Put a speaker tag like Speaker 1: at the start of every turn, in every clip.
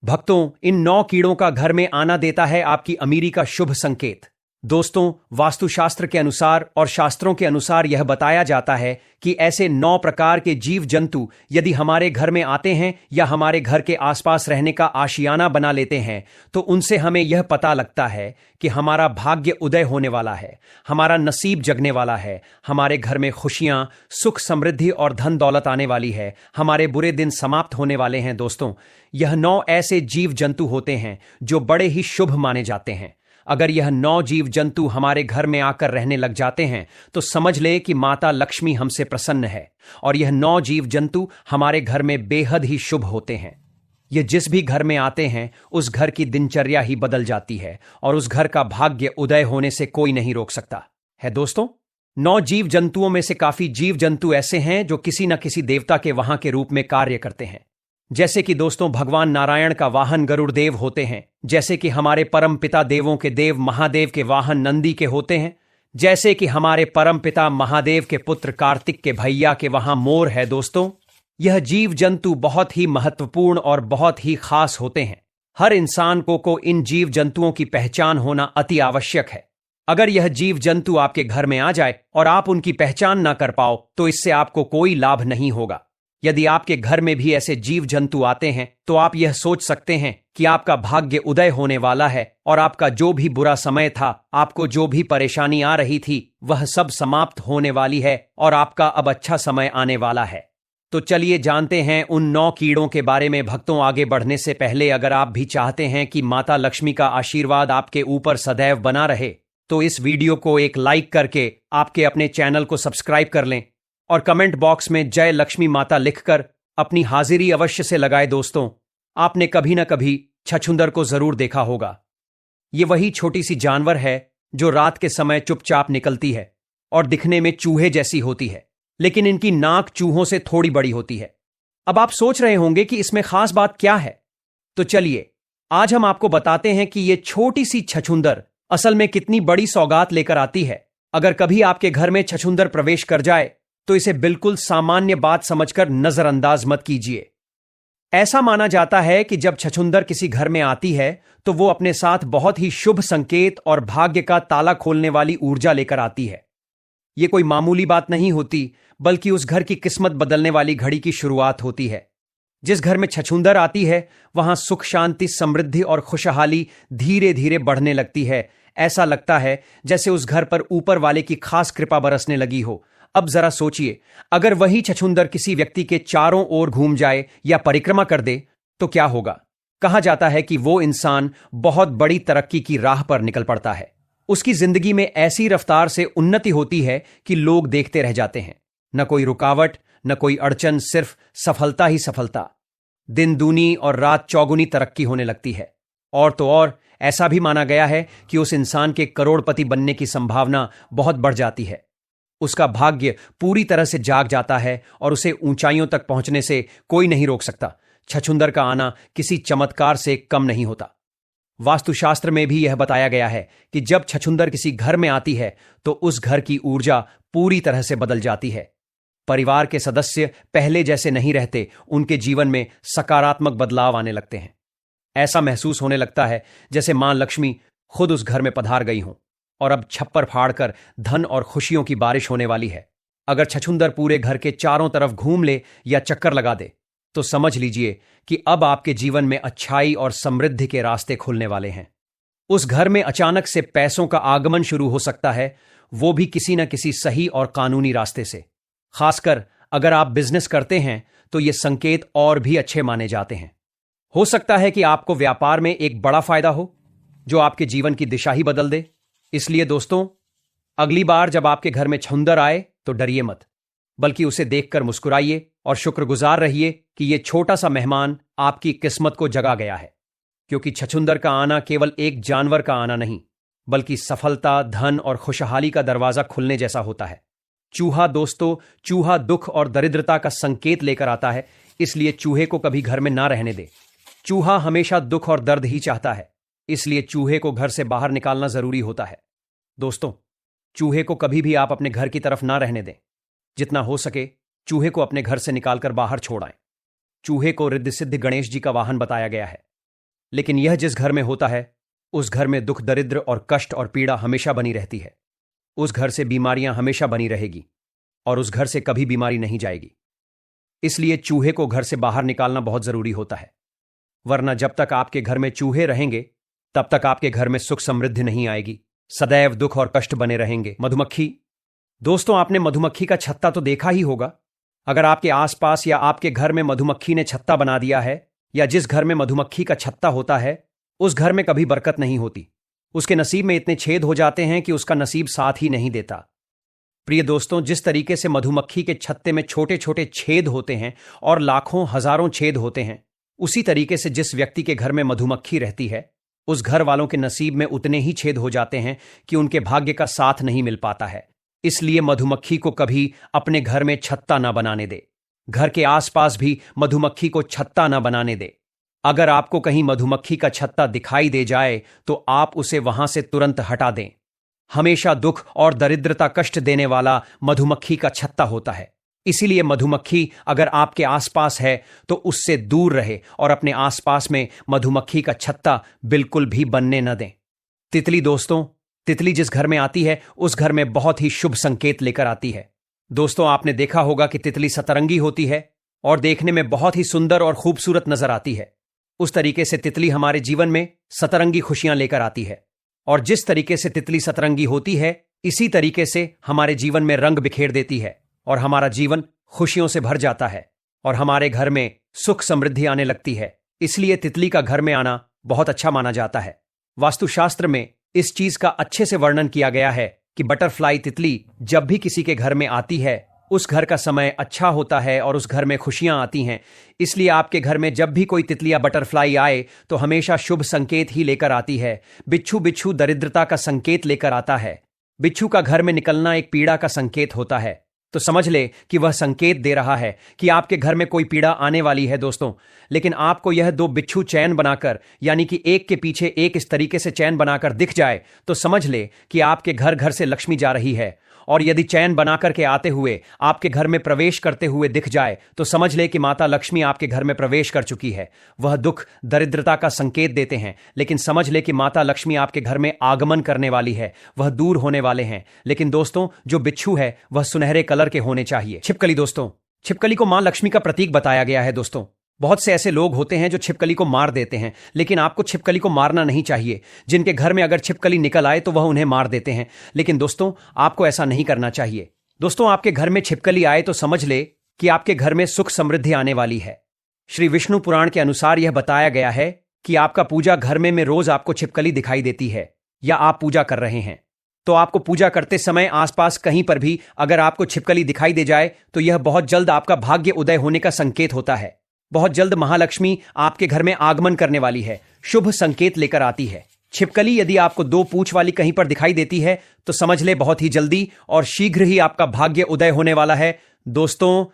Speaker 1: भक्तों, इन 9 कीड़ों का घर में आना देता है आपकी अमीरी का शुभ संकेत। दोस्तों, वास्तुशास्त्र के अनुसार और शास्त्रों के अनुसार यह बताया जाता है कि ऐसे 9 प्रकार के जीव जंतु यदि हमारे घर में आते हैं या हमारे घर के आसपास रहने का आशियाना बना लेते हैं तो उनसे हमें यह पता लगता है कि हमारा भाग्य उदय होने वाला है, हमारा नसीब जगने वाला है, हमारे घर में खुशियां, सुख, समृद्धि और धन दौलत आने वाली है, हमारे बुरे दिन समाप्त होने वाले हैं। दोस्तों, यह 9 ऐसे जीव जंतु होते हैं जो बड़े ही शुभ माने जाते हैं। अगर यह 9 जीव जंतु हमारे घर में आकर रहने लग जाते हैं तो समझ ले कि माता लक्ष्मी हमसे प्रसन्न है और यह 9 जीव जंतु हमारे घर में बेहद ही शुभ होते हैं। ये जिस भी घर में आते हैं उस घर की दिनचर्या ही बदल जाती है और उस घर का भाग्य उदय होने से कोई नहीं रोक सकता है। दोस्तों, 9 जीव जंतुओं में से काफी जीव जंतु ऐसे हैं जो किसी न किसी देवता के वहां के रूप में कार्य करते हैं। जैसे कि दोस्तों, भगवान नारायण का वाहन गरुड़ देव होते हैं, जैसे कि हमारे परम पिता देवों के देव महादेव के वाहन नंदी के होते हैं, जैसे कि हमारे परम पिता महादेव के पुत्र कार्तिक के भैया के वहां मोर है। दोस्तों, यह जीव जंतु बहुत ही महत्वपूर्ण और बहुत ही खास होते हैं। हर इंसान को इन जीव जंतुओं की पहचान होना अति आवश्यक है। अगर यह जीव जंतु आपके घर में आ जाए और आप उनकी पहचान ना कर पाओ तो इससे आपको कोई लाभ नहीं होगा। यदि आपके घर में भी ऐसे जीव जंतु आते हैं तो आप यह सोच सकते हैं कि आपका भाग्य उदय होने वाला है और आपका जो भी बुरा समय था, आपको जो भी परेशानी आ रही थी, वह सब समाप्त होने वाली है और आपका अब अच्छा समय आने वाला है। तो चलिए जानते हैं उन 9 कीड़ों के बारे में। भक्तों, आगे बढ़ने से पहले अगर आप भी चाहते हैं कि माता लक्ष्मी का आशीर्वाद आपके ऊपर सदैव बना रहे तो इस वीडियो को एक लाइक करके आपके अपने चैनल को सब्सक्राइब कर लें और कमेंट बॉक्स में जय लक्ष्मी माता लिखकर अपनी हाजिरी अवश्य से लगाए। दोस्तों, आपने कभी ना कभी छछूंदर को जरूर देखा होगा। ये वही छोटी सी जानवर है जो रात के समय चुपचाप निकलती है और दिखने में चूहे जैसी होती है, लेकिन इनकी नाक चूहों से थोड़ी बड़ी होती है। अब आप सोच रहे होंगे कि इसमें खास बात क्या है, तो चलिए आज हम आपको बताते हैं कि ये छोटी सी छछूंदर असल में कितनी बड़ी सौगात लेकर आती है। अगर कभी आपके घर में छछूंदर प्रवेश कर जाए तो इसे बिल्कुल सामान्य बात समझकर नजरअंदाज मत कीजिए। ऐसा माना जाता है कि जब छछूंदर किसी घर में आती है तो वो अपने साथ बहुत ही शुभ संकेत और भाग्य का ताला खोलने वाली ऊर्जा लेकर आती है। ये कोई मामूली बात नहीं होती, बल्कि उस घर की किस्मत बदलने वाली घड़ी की शुरुआत होती है। जिस घर में छछूंदर आती है वहां सुख, शांति, समृद्धि और खुशहाली धीरे धीरे बढ़ने लगती है। ऐसा लगता है जैसे उस घर पर ऊपर वाले की खास कृपा बरसने लगी हो। अब जरा सोचिए, अगर वही छछूंदर किसी व्यक्ति के चारों ओर घूम जाए या परिक्रमा कर दे तो क्या होगा। कहा जाता है कि वो इंसान बहुत बड़ी तरक्की की राह पर निकल पड़ता है। उसकी जिंदगी में ऐसी रफ्तार से उन्नति होती है कि लोग देखते रह जाते हैं। न कोई रुकावट, न कोई अड़चन, सिर्फ सफलता ही सफलता। दिन दूनी और रात चौगुनी तरक्की होने लगती है। और तो और ऐसा भी माना गया है कि उस इंसान के करोड़पति बनने की संभावना बहुत बढ़ जाती है। उसका भाग्य पूरी तरह से जाग जाता है और उसे ऊंचाइयों तक पहुंचने से कोई नहीं रोक सकता। छछूंदर का आना किसी चमत्कार से कम नहीं होता। वास्तुशास्त्र में भी यह बताया गया है कि जब छछूंदर किसी घर में आती है तो उस घर की ऊर्जा पूरी तरह से बदल जाती है। परिवार के सदस्य पहले जैसे नहीं रहते, उनके जीवन में सकारात्मक बदलाव आने लगते हैं। ऐसा महसूस होने लगता है जैसे मां लक्ष्मी खुद उस घर में पधार गई हों और अब छप्पर फाड़कर धन और खुशियों की बारिश होने वाली है। अगर छछूंदर पूरे घर के चारों तरफ घूम ले या चक्कर लगा दे तो समझ लीजिए कि अब आपके जीवन में अच्छाई और समृद्धि के रास्ते खुलने वाले हैं। उस घर में अचानक से पैसों का आगमन शुरू हो सकता है, वो भी किसी न किसी सही और कानूनी रास्ते से। खासकर अगर आप बिजनेस करते हैं तो ये संकेत और भी अच्छे माने जाते हैं। हो सकता है कि आपको व्यापार में एक बड़ा फायदा हो जो आपके जीवन की दिशा ही बदल दे। इसलिए दोस्तों, अगली बार जब आपके घर में छछूंदर आए तो डरिए मत, बल्कि उसे देखकर मुस्कुराइए और शुक्रगुजार रहिए कि यह छोटा सा मेहमान आपकी किस्मत को जगा गया है। क्योंकि छछूंदर का आना केवल एक जानवर का आना नहीं, बल्कि सफलता, धन और खुशहाली का दरवाजा खुलने जैसा होता है। चूहा दोस्तों, चूहा दुख और दरिद्रता का संकेत लेकर आता है, इसलिए चूहे को कभी घर में ना रहने दे। चूहा हमेशा दुख और दर्द ही चाहता है, इसलिए चूहे को घर से बाहर निकालना जरूरी होता है। दोस्तों, चूहे को कभी भी आप अपने घर की तरफ ना रहने दें। जितना हो सके चूहे को अपने घर से निकालकर बाहर छोड़ आएं। चूहे को रिद्धि सिद्धि गणेश जी का वाहन बताया गया है। लेकिन यह जिस घर में होता है उस घर में दुख, दरिद्र और कष्ट और पीड़ा हमेशा बनी रहती है। उस घर से बीमारियां हमेशा बनी रहेगी और उस घर से कभी बीमारी नहीं जाएगी। इसलिए चूहे को घर से बाहर निकालना बहुत जरूरी होता है, वरना जब तक आपके घर में चूहे रहेंगे तब तक आपके घर में सुख समृद्धि नहीं आएगी, सदैव दुख और कष्ट बने रहेंगे। मधुमक्खी, दोस्तों आपने मधुमक्खी का छत्ता तो देखा ही होगा। अगर आपके आसपास या आपके घर में मधुमक्खी ने छत्ता बना दिया है या जिस घर में मधुमक्खी का छत्ता होता है उस घर में कभी बरकत नहीं होती। उसके नसीब में इतने छेद हो जाते हैं कि उसका नसीब साथ ही नहीं देता। प्रिय दोस्तों, जिस तरीके से मधुमक्खी के छत्ते में छोटे छोटे छेद होते हैं और लाखों हजारों छेद होते हैं, उसी तरीके से जिस व्यक्ति के घर में मधुमक्खी रहती है उस घर वालों के नसीब में उतने ही छेद हो जाते हैं कि उनके भाग्य का साथ नहीं मिल पाता है। इसलिए मधुमक्खी को कभी अपने घर में छत्ता ना बनाने दे। घर के आसपास भी मधुमक्खी को छत्ता ना बनाने दे। अगर आपको कहीं मधुमक्खी का छत्ता दिखाई दे जाए तो आप उसे वहां से तुरंत हटा दें। हमेशा दुख और दरिद्रता कष्ट देने वाला मधुमक्खी का छत्ता होता है। इसीलिए मधुमक्खी अगर आपके आसपास है तो उससे दूर रहे और अपने आसपास में मधुमक्खी का छत्ता बिल्कुल भी बनने न दें। तितली, दोस्तों तितली जिस घर में आती है उस घर में बहुत ही शुभ संकेत लेकर आती है। दोस्तों आपने देखा होगा कि तितली सतरंगी होती है और देखने में बहुत ही सुंदर और खूबसूरत नजर आती है। उस तरीके से तितली हमारे जीवन में सतरंगी खुशियां लेकर आती है और जिस तरीके से तितली सतरंगी होती है इसी तरीके से हमारे जीवन में रंग बिखेर देती है और हमारा जीवन खुशियों से भर जाता है और हमारे घर में सुख समृद्धि आने लगती है। इसलिए तितली का घर में आना बहुत अच्छा माना जाता है। वास्तुशास्त्र में इस चीज का अच्छे से वर्णन किया गया है कि बटरफ्लाई तितली जब भी किसी के घर में आती है उस घर का समय अच्छा होता है और उस घर में खुशियां आती हैं। इसलिए आपके घर में जब भी कोई तितली या बटरफ्लाई आए तो हमेशा शुभ संकेत ही लेकर आती है। बिच्छू, बिच्छू दरिद्रता का संकेत लेकर आता है। बिच्छू का घर में निकलना एक पीड़ा का संकेत होता है, तो समझ ले कि वह संकेत दे रहा है कि आपके घर में कोई पीड़ा आने वाली है दोस्तों। लेकिन आपको यह दो बिच्छू चैन बनाकर, यानी कि एक के पीछे एक इस तरीके से चैन बनाकर दिख जाए तो समझ ले कि आपके घर घर से लक्ष्मी जा रही है। और यदि चैन बनाकर के आते हुए आपके घर में प्रवेश करते हुए दिख जाए तो समझ ले कि माता लक्ष्मी आपके घर में प्रवेश कर चुकी है। वह दुख दरिद्रता का संकेत देते हैं, लेकिन समझ ले कि माता लक्ष्मी आपके घर में आगमन करने वाली है, वह दूर होने वाले हैं। लेकिन दोस्तों जो बिच्छू है वह सुनहरे कलर के होने चाहिए। छिपकली, दोस्तों छिपकली को मां लक्ष्मी का प्रतीक बताया गया है। दोस्तों बहुत से ऐसे लोग होते हैं जो छिपकली को मार देते हैं, लेकिन आपको छिपकली को मारना नहीं चाहिए। जिनके घर में अगर छिपकली निकल आए तो वह उन्हें मार देते हैं, लेकिन दोस्तों आपको ऐसा नहीं करना चाहिए। दोस्तों आपके घर में छिपकली आए तो समझ ले कि आपके घर में सुख समृद्धि आने वाली है। श्री विष्णु पुराण के अनुसार यह बताया गया है कि आपका पूजा घर में रोज आपको छिपकली दिखाई देती है या आप पूजा कर रहे हैं तो आपको पूजा करते समय आसपास कहीं पर भी अगर आपको छिपकली दिखाई दे जाए तो यह बहुत जल्द आपका भाग्य उदय होने का संकेत होता है। बहुत जल्द महालक्ष्मी आपके घर में आगमन करने वाली है, शुभ संकेत लेकर आती है। छिपकली यदि आपको दो पूंछ वाली कहीं पर दिखाई देती है तो समझ ले बहुत ही जल्दी और शीघ्र ही आपका भाग्य उदय होने वाला है। दोस्तों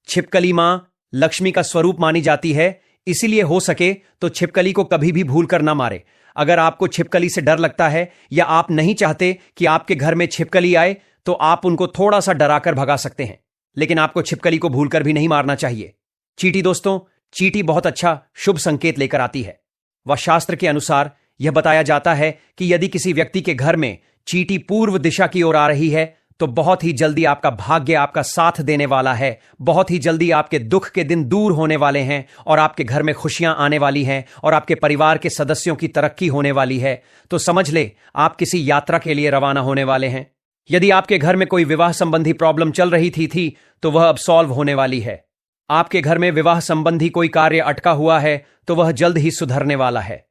Speaker 1: छिपकली मां लक्ष्मी का स्वरूप मानी जाती है, इसीलिए हो सके तो छिपकली को कभी भी भूल कर ना मारे। अगर आपको छिपकली से डर लगता है या आप नहीं चाहते कि आपके घर में छिपकली आए तो आप उनको थोड़ा सा डराकर भगा सकते हैं, लेकिन आपको छिपकली को भूलकर भी नहीं मारना चाहिए। चींटी, दोस्तों चींटी बहुत अच्छा शुभ संकेत लेकर आती है। वह शास्त्र के अनुसार यह बताया जाता है कि यदि किसी व्यक्ति के घर में चींटी पूर्व दिशा की ओर आ रही है तो बहुत ही जल्दी आपका भाग्य आपका साथ देने वाला है। बहुत ही जल्दी आपके दुख के दिन दूर होने वाले हैं और आपके घर में खुशियां आने वाली हैं और आपके परिवार के सदस्यों की तरक्की होने वाली है। तो समझ ले आप किसी यात्रा के लिए रवाना होने वाले हैं। यदि आपके घर में कोई विवाह संबंधी प्रॉब्लम चल रही थी तो वह अब सॉल्व होने वाली है। आपके घर में विवाह संबंधी कोई कार्य अटका हुआ है तो वह जल्द ही सुधरने वाला है।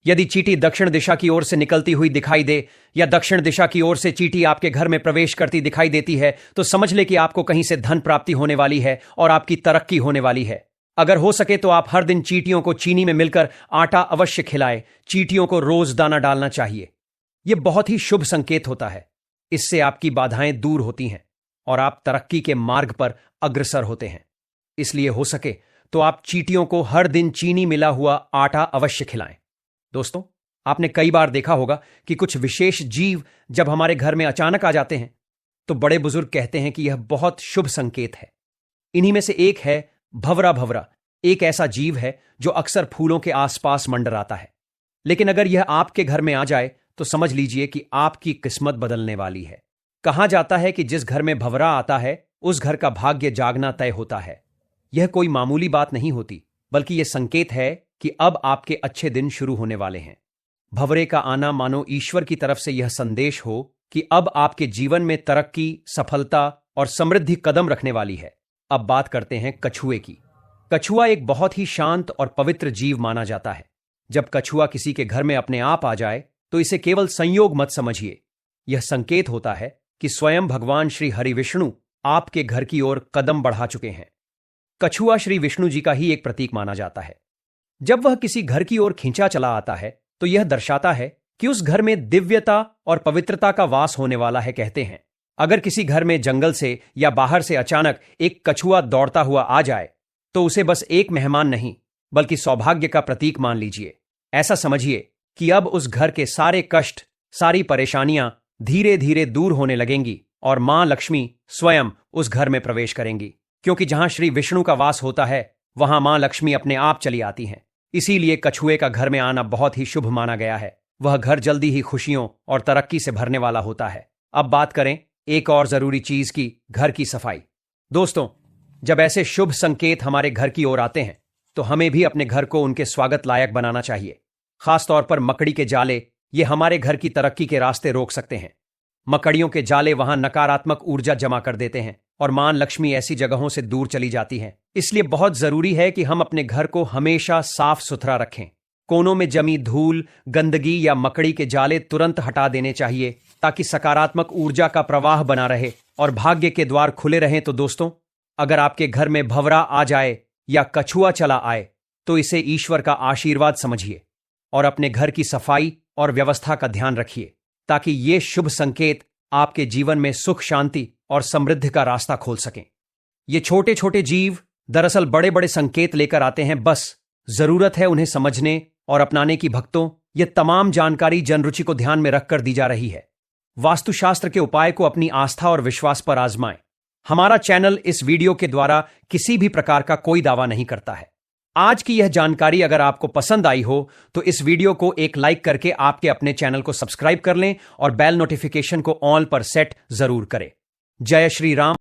Speaker 1: यदि चींटी दक्षिण दिशा की ओर से निकलती हुई दिखाई दे या दक्षिण दिशा की ओर से चींटी आपके घर में प्रवेश करती दिखाई देती है तो समझ ले कि आपको कहीं से धन प्राप्ति होने वाली है और आपकी तरक्की होने वाली है। अगर हो सके तो आप हर दिन चींटियों को चीनी में मिलकर आटा अवश्य खिलाएं। चींटियों को रोज दाना डालना चाहिए। यह बहुत ही शुभ संकेत होता है। इससे आपकी बाधाएं दूर होती हैं और आप तरक्की के मार्ग पर अग्रसर होते हैं। इसलिए हो सके तो आप चींटियों को हर दिन चीनी मिला हुआ आटा अवश्य खिलाएं। दोस्तों आपने कई बार देखा होगा कि कुछ विशेष जीव जब हमारे घर में अचानक आ जाते हैं तो बड़े बुजुर्ग कहते हैं कि यह बहुत शुभ संकेत है। इन्हीं में से एक है भंवरा। भंवरा एक ऐसा जीव है जो अक्सर फूलों के आसपास मंडराता है। लेकिन अगर यह आपके घर में आ जाए तो समझ लीजिए कि आपकी किस्मत बदलने वाली है। कहा जाता है कि जिस घर में भंवरा आता है उस घर का भाग्य जागना तय होता है। यह कोई मामूली बात नहीं होती, बल्कि यह संकेत है कि अब आपके अच्छे दिन शुरू होने वाले हैं। भंवरे का आना मानो ईश्वर की तरफ से यह संदेश हो कि अब आपके जीवन में तरक्की, सफलता और समृद्धि कदम रखने वाली है। अब बात करते हैं कछुए की। कछुआ एक बहुत ही शांत और पवित्र जीव माना जाता है। जब कछुआ किसी के घर में अपने आप आ जाए तो इसे केवल संयोग मत समझिए। यह संकेत होता है कि स्वयं भगवान श्री हरि विष्णु आपके घर की ओर कदम बढ़ा चुके हैं। कछुआ श्री विष्णु जी का ही एक प्रतीक माना जाता है। जब वह किसी घर की ओर खींचा चला आता है तो यह दर्शाता है कि उस घर में दिव्यता और पवित्रता का वास होने वाला है। कहते हैं, अगर किसी घर में जंगल से या बाहर से अचानक एक कछुआ दौड़ता हुआ आ जाए तो उसे बस एक मेहमान नहीं बल्कि सौभाग्य का प्रतीक मान लीजिए। ऐसा समझिए कि अब उस घर के सारे कष्ट, सारी परेशानियां धीरे धीरे दूर होने लगेंगी और मां लक्ष्मी स्वयं उस घर में प्रवेश करेंगी। क्योंकि जहां श्री विष्णु का वास होता है वहां मां लक्ष्मी अपने आप चली आती हैं। इसीलिए कछुए का घर में आना बहुत ही शुभ माना गया है। वह घर जल्दी ही खुशियों और तरक्की से भरने वाला होता है। अब बात करें एक और जरूरी चीज की, घर की सफाई। दोस्तों, जब ऐसे शुभ संकेत हमारे घर की ओर आते हैं तो हमें भी अपने घर को उनके स्वागत लायक बनाना चाहिए। खासतौर पर मकड़ी के जाले, ये हमारे घर की तरक्की के रास्ते रोक सकते हैं। मकड़ियों के जाले वहां नकारात्मक ऊर्जा जमा कर देते हैं और मां लक्ष्मी ऐसी जगहों से दूर चली जाती हैं। इसलिए बहुत जरूरी है कि हम अपने घर को हमेशा साफ सुथरा रखें। कोनों में जमी धूल, गंदगी या मकड़ी के जाले तुरंत हटा देने चाहिए ताकि सकारात्मक ऊर्जा का प्रवाह बना रहे और भाग्य के द्वार खुले रहें। तो दोस्तों, अगर आपके घर में भंवरा आ जाए या कछुआ चला आए तो इसे ईश्वर का आशीर्वाद समझिए और अपने घर की सफाई और व्यवस्था का ध्यान रखिए ताकि ये शुभ संकेत आपके जीवन में सुख, शांति और समृद्धि का रास्ता खोल सकें। ये छोटे छोटे जीव दरअसल बड़े बड़े संकेत लेकर आते हैं। बस जरूरत है उन्हें समझने और अपनाने की। भक्तों, ये तमाम जानकारी जनरुचि को ध्यान में रखकर दी जा रही है। वास्तुशास्त्र के उपाय को अपनी आस्था और विश्वास पर आजमाएं। हमारा चैनल इस वीडियो के द्वारा किसी भी प्रकार का कोई दावा नहीं करता है। आज की यह जानकारी अगर आपको पसंद आई हो तो इस वीडियो को एक लाइक करके आपके अपने चैनल को सब्सक्राइब कर लें और बेल नोटिफिकेशन को ऑल पर सेट जरूर करें। जय श्री राम।